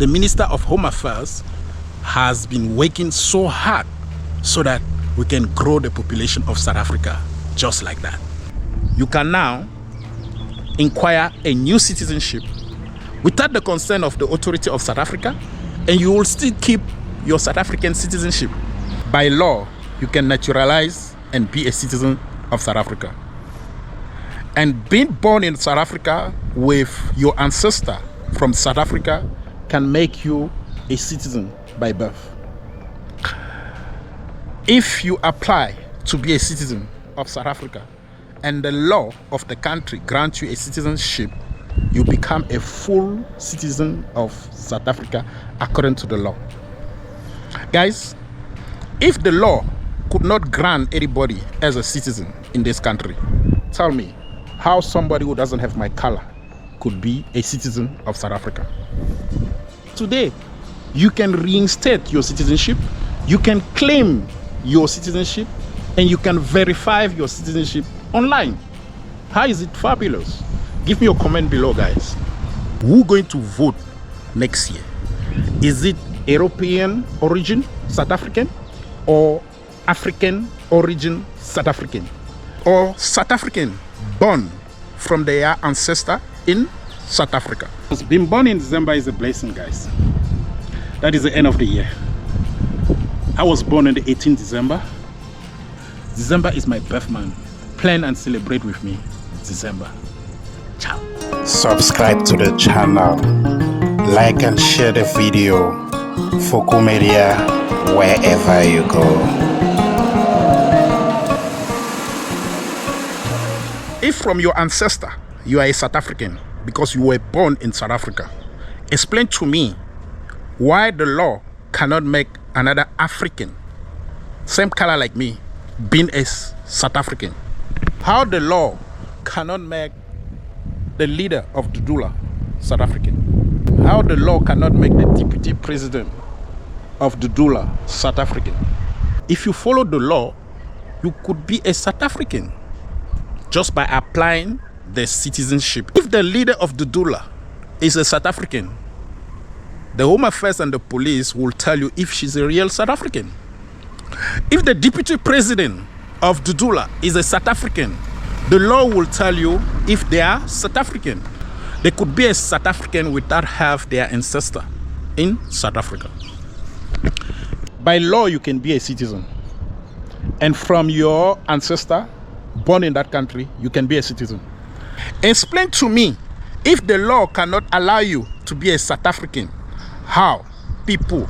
the Minister of Home Affairs has been working so hard so that we can grow the population of South Africa just like that. You can now inquire a new citizenship without the consent of the authority of South Africa, and you will still keep your South African citizenship. By law, you can naturalize and be a citizen of South Africa. And being born in South Africa with your ancestor from South Africa can make you a citizen by birth. If you apply to be a citizen of South Africa and the law of the country grants you a citizenship, you become a full citizen of South Africa according to the law. Guys, if the law could not grant anybody as a citizen in this country, tell me how somebody who doesn't have my color could be a citizen of South Africa. Today, you can reinstate your citizenship, you can claim your citizenship, and you can verify your citizenship online. How is it fabulous? Give me a comment below, guys. Who's going to vote next year? Is it European origin South African, or African origin South African, or South African born from their ancestor in South Africa? Being born in December is a blessing, guys. That is the end of the year. I was born on the 18th December. December is my birth month. Plan and celebrate with me December. Ciao. Subscribe to the channel, like and share the video. Fokou Media, wherever you go. If from your ancestor you are a South African because you were born in South Africa, explain to me why the law cannot make another African, same color like me, being a South African. How the law cannot make the leader of the Dula South African. How the law cannot make the deputy president of the Dula South African. If you follow the law, you could be a South African just by applying the citizenship. If the leader of the Dula is a South African, the Home Affairs and the police will tell you if she's a real South African. If the deputy president of the Dula is a South African, the law will tell you if they are South African. They could be a South African without have their ancestor in South Africa. By law, you can be a citizen. And from your ancestor born in that country, you can be a citizen. Explain to me, if the law cannot allow you to be a South African, how people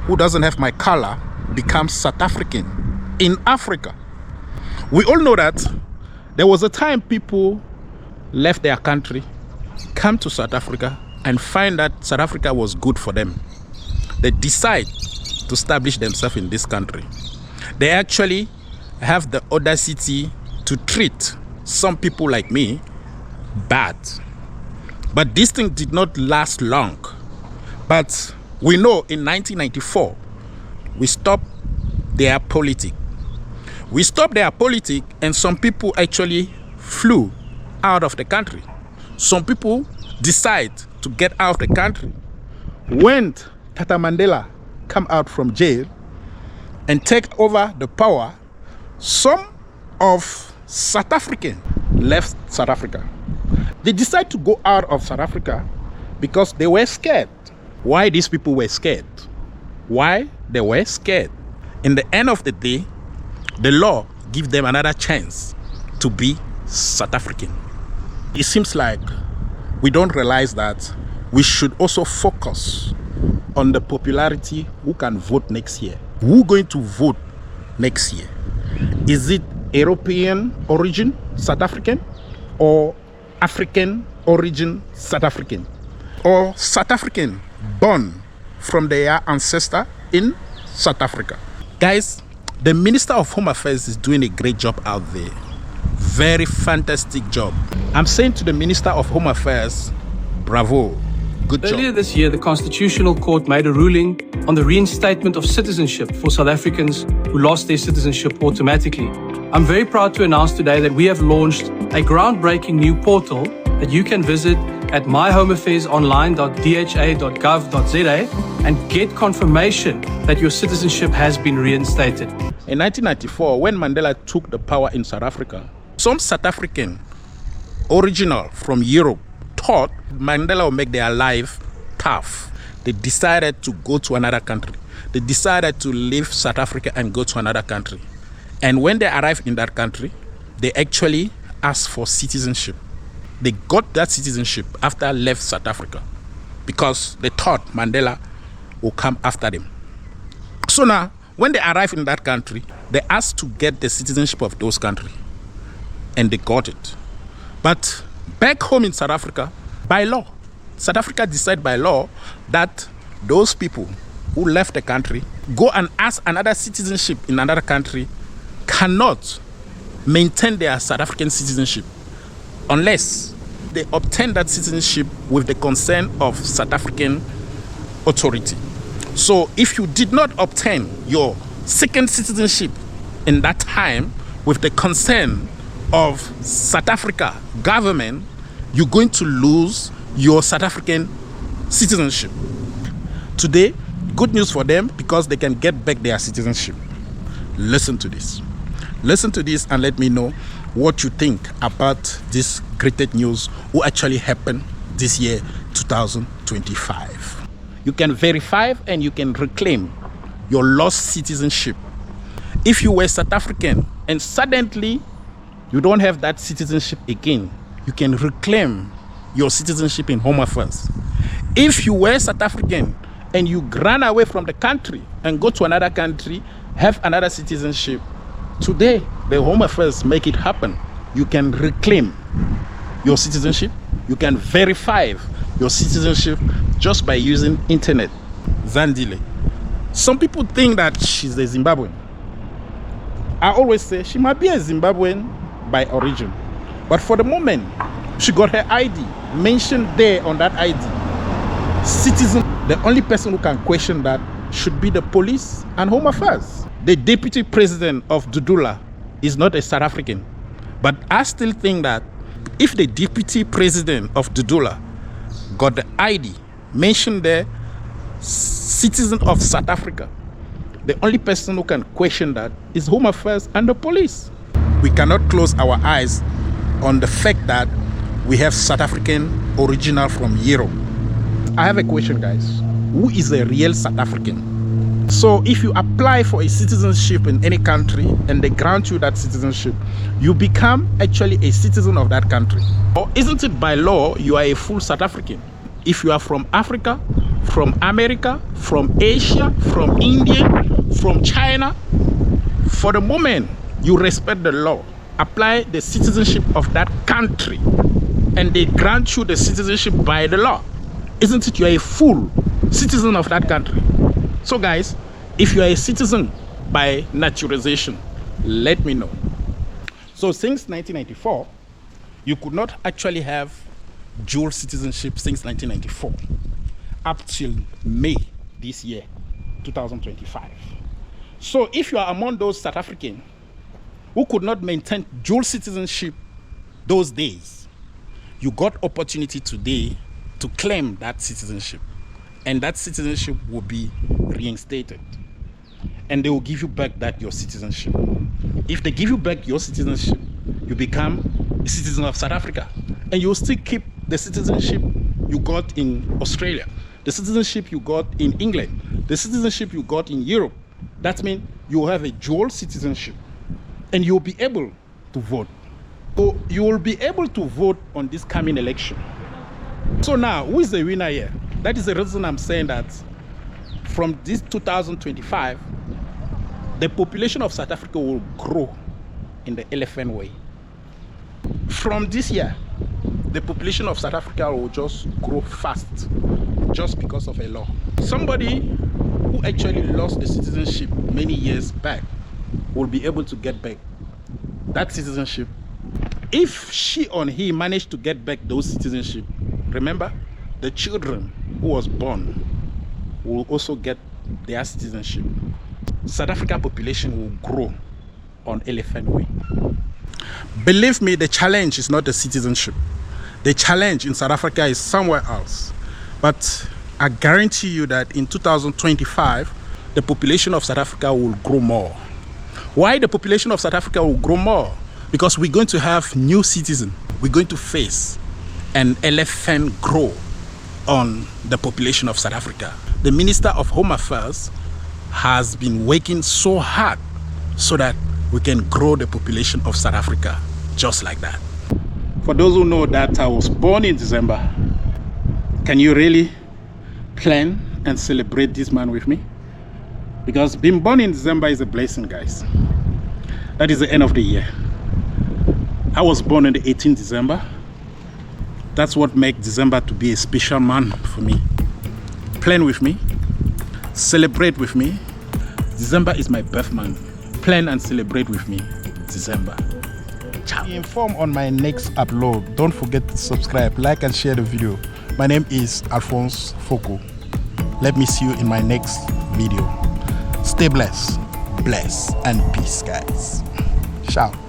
who doesn't have my color become South African in Africa. We all know that there was a time people left their country, come to South Africa, and find that South Africa was good for them. They decide to establish themselves in this country. They actually have the audacity to treat some people like me bad. But this thing did not last long. But we know in 1994, we stopped their politics. We stopped their politics, and some people actually flew out of the country. Some people decide to get out of the country. When Tata Mandela come out from jail and take over the power, some of South African left South Africa. They decide to go out of South Africa because they were scared. Why these people were scared? Why they were scared? In the end of the day, the law gives them another chance to be South African. It seems like we don't realize that we should also focus on the popularity who can vote next year. Who's going to vote next year? Is it European origin South African, or African origin South African, or South African born from their ancestor in South Africa? Guys, the Minister of Home Affairs is doing a great job out there. Very fantastic job. I'm saying to the Minister of Home Affairs, bravo, good job. Earlier this year, the Constitutional Court made a ruling on the reinstatement of citizenship for South Africans who lost their citizenship automatically. I'm very proud to announce today that we have launched a groundbreaking new portal that you can visit at myhomeaffairsonline.dha.gov.za and get confirmation that your citizenship has been reinstated. In 1994, when Mandela took the power in South Africa, some South African original from Europe thought Mandela would make their life tough. They decided to go to another country. They decided to leave South Africa and go to another country. And when they arrived in that country, they actually asked for citizenship. They got that citizenship after left South Africa because they thought Mandela would come after them. So now, when they arrived in that country, they asked to get the citizenship of those countries, and they got it. But back home in South Africa, by law, South Africa decided by law that those people who left the country go and ask another citizenship in another country cannot maintain their South African citizenship unless they obtain that citizenship with the consent of South African authority. So if you did not obtain your second citizenship in that time with the consent of South Africa government, you're going to lose your South African citizenship. Today, good news for them because they can get back their citizenship. Listen to this. Listen to this and let me know what you think about this great news who actually happened this year, 2025. You can verify and you can reclaim your lost citizenship. If you were South African and suddenly you don't have that citizenship again, you can reclaim your citizenship in Home Affairs. If you were South African and you ran away from the country and go to another country, have another citizenship, today the Home Affairs make it happen. You can reclaim your citizenship. You can verify your citizenship just by using internet. Zandile. Some people think that she's a Zimbabwean. I always say she might be a Zimbabwean by origin, but for the moment she got her ID mentioned there on that ID. Citizen, the only person who can question that should be the police and Home Affairs. The deputy president of Dudula is not a South African, but I still think that if the deputy president of Dudula got the ID mentioned there, citizen of South Africa, the only person who can question that is Home Affairs and the police. We cannot close our eyes on the fact that we have South African original from Europe. I have a question, guys. Who is a real South African? So if you apply for a citizenship in any country and they grant you that citizenship, you become actually a citizen of that country. Or isn't it by law you are a full South African? If you are from Africa, from America, from Asia, from India, from China, for the moment you respect the law, apply the citizenship of that country, and they grant you the citizenship by the law, isn't it you are a full citizen of that country? So guys, if you are a citizen by naturalization, let me know. So since 1994, you could not actually have dual citizenship since 1994 up till May this year, 2025. So if you are among those South Africans who could not maintain dual citizenship those days, you got opportunity today to claim that citizenship, and that citizenship will be reinstated, and they will give you back your citizenship. If they give you back your citizenship, you become a citizen of South Africa, and you will still keep the citizenship you got in Australia, the citizenship you got in England, the citizenship you got in Europe. That means you will have a dual citizenship, and you will be able to vote. So you will be able to vote on this coming election. So now, who is the winner here? That is the reason I'm saying that from this 2025, the population of South Africa will grow in the elephant way. From this year, the population of South Africa will just grow fast just because of a law. Somebody who actually lost the citizenship many years back will be able to get back that citizenship. If she or he managed to get back those citizenship, remember, the children who was born will also get their citizenship. South Africa population will grow on elephant way. Believe me, the challenge is not the citizenship. The challenge in South Africa is somewhere else. But I guarantee you that in 2025, the population of South Africa will grow more. Why the population of South Africa will grow more? Because we're going to have new citizens. We're going to face an elephant grow on the population of South Africa. The Minister of Home Affairs has been working so hard so that we can grow the population of South Africa just like that. For those who know that I was born in December, can you really plan and celebrate this man with me? Because being born in December is a blessing, guys. That is the end of the year. I was born on the 18th December. That's what makes December to be a special month for me. Plan with me, celebrate with me. December is my birth month. Plan and celebrate with me, December. Ciao. Be informed on my next upload. Don't forget to subscribe, like and share the video. My name is Alphonse Fokou. Let me see you in my next video. Stay blessed, bless and peace, guys. Ciao.